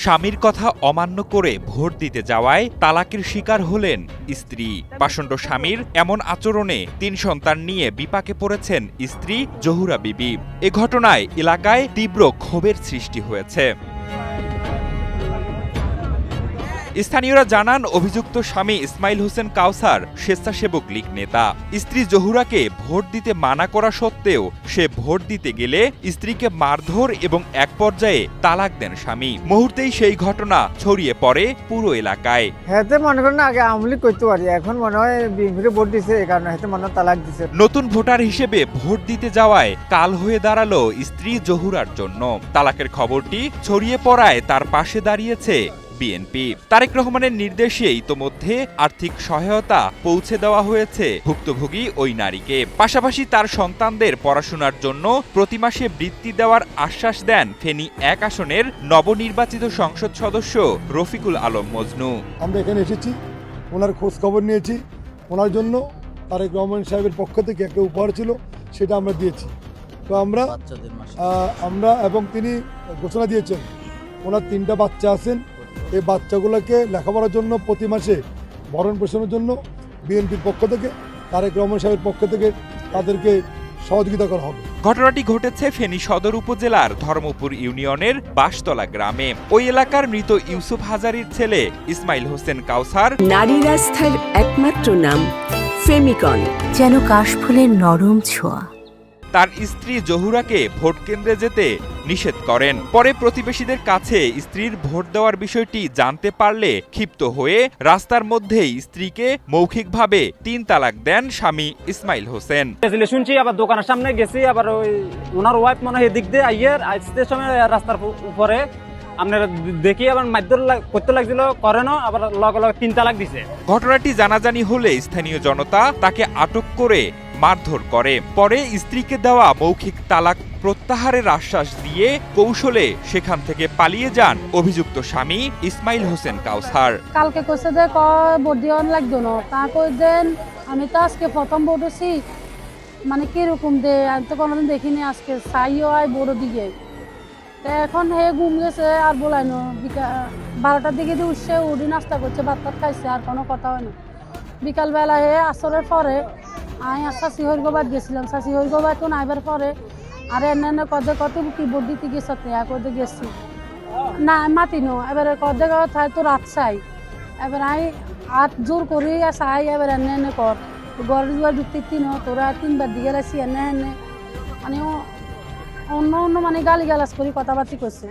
স্বামীর কথা অমান্য করে ভোট দিতে যাওয়ায় তালাকের শিকার হলেন স্ত্রী। পাষণ্ড স্বামীর এমন আচরণে ৩ সন্তান নিয়ে বিপাকে পড়েছেন স্ত্রী জহুরা বিবি। এ ঘটনায় এলাকায় তীব্র ক্ষোভের সৃষ্টি হয়েছে। স্থানীয়রা জানান, অভিযুক্ত স্বামী ইসমাইল হোসেন কাউসার স্বেচ্ছাসেবক লীগ নেতা। স্ত্রী জহুরাকে ভোট দিতে মানা করা সত্ত্বেও সে ভোট দিতে গেলে স্ত্রীকে মারধর এবং এক পর্যায়ে তালাক দেন স্বামী। মুহূর্তেই সেই ঘটনা ছড়িয়ে পড়ে পুরো এলাকায়। হেতে মনে করেন আগে আওয়ামী লীগ করতে পারি, এখন মনে হয় বিএনপির ভোট দিছে, এই কারণে হেতে মনে হয় তালাক দিছে। নতুন ভোটার হিসেবে ভোট দিতে যাওয়ায় কাল হয়ে দাঁড়ালো স্ত্রী জহুরার জন্য। তালাকের খবরটি ছড়িয়ে পড়ায় তার পাশে দাঁড়িয়েছে বিএনপি। তারেক রহমানের নির্দেশে ইতোমধ্যে আর্থিক সহায়তা পৌঁছে দেওয়া হয়েছে ভুক্তভোগী ওই নারীকে। পাশাপাশি তার সন্তানদের পড়াশোনার জন্য প্রতি মাসে বৃত্তি দেওয়ার আশ্বাস দেন ফেনী ১ আসনের নবনির্বাচিত সংসদ সদস্য রফিকুল আলম মজনু। আমরা এখানে এসেছি, ওনার খোঁজ খবর নিয়েছি। ওনার জন্য তারেক রহমান সাহেবের পক্ষ থেকে একটা উপহার ছিল, সেটা আমরা দিয়েছি। তো আমরা এবং তিনি ঘোষণা দিয়েছেন ওনার 3টা বাচ্চা আছেন, এই বাচ্চাগুলোকে লেখাপড়ার জন্য প্রতি মাসে ভরণ পোষণের জন্য বিএনপির পক্ষ থেকে, তারেক রহমান সাহেবের পক্ষ থেকে তাদেরকে সহযোগিতা করা হবে। ঘটনাটি ঘটেছে ফেনী সদর উপজেলার ধর্মপুর ইউনিয়নের বাঁশতলা গ্রামে। ওই এলাকার মৃত ইউসুফ হাজারীর ছেলে ইসমাইল হোসেন কাউসার নারী রাস্তার একমাত্র নাম ফেমিকন, যেন কাশফুলের নরম ছোঁয়া। তার স্ত্রী জহুরাকে ভোট কেন্দ্রে যেতে নিষেধ করেন। পরে প্রতিবেশীদের কাছে স্ত্রীর ভোট দেওয়ার বিষয়টি জানতে পারলে ক্ষিপ্ত হয়ে রাস্তার মধ্যেই স্ত্রীকে মৌখিকভাবে 3 তালাক দেন স্বামী ইসমাইল হোসেন। শুনছি, আবার দোকানের সামনে গেছি, আবার ওই ওনার ওয়াইফ মনে হয় এদিক দিয়ে আইয়ার আসতে সময় রাস্তার উপরে আপনারা দেখি আবার মারধর করতে লাগছিল, করেন আবার লগে লগে 3 তালাক দিছে। ঘটনাটি জানাজানি হলে স্থানীয় জনতা তাকে আটক করে মারধর করে। পরে স্ত্রীকে দেওয়া মৌখিক তালাক প্রত্যাহারের আশ্বাস দিয়ে কৌশলে সেখান থেকে পালিয়ে যান অভিযুক্ত স্বামী ইসমাইল হোসেন কাউসার। কালকে কইছে যে ভোট দিওয়া লাগতো না, তা কই দেন আমি তো আজকে প্রথম ভোট হচ্ছি, মানে কিরকম দে আমি তো কোনোদিন দেখিনি, আজকে চাইও আয় বড় দিকে। এখন হে ঘুম গেছে আর বলাইনো, 12টার দিকে দিয়ে উঠছে, উঠি নাস্তা করছে, ভাত ভাত খাইছে, আর কোনো কথা হয় না। বিকালবেলা হে আসরের পরে আমি আর শাশি হরিগোবাদ গেছিলাম, শাশি হরিগোবাদ তো নাইবার পরে আর এনে কদে কত কি ভোট দিতে গেছে, কদে গেছি না মাতিনো, এবারে কদে থাই তো রাত চাই, এবার আমি হাত জোর করি চাই, এবার এনে কর ঘর দুয়ার ঢুকতে তোরা 3বার দিকে রাখছি, এনে মানে অন্য অন্য মানে গালি গালাজ করি কথাবার্তি করছে।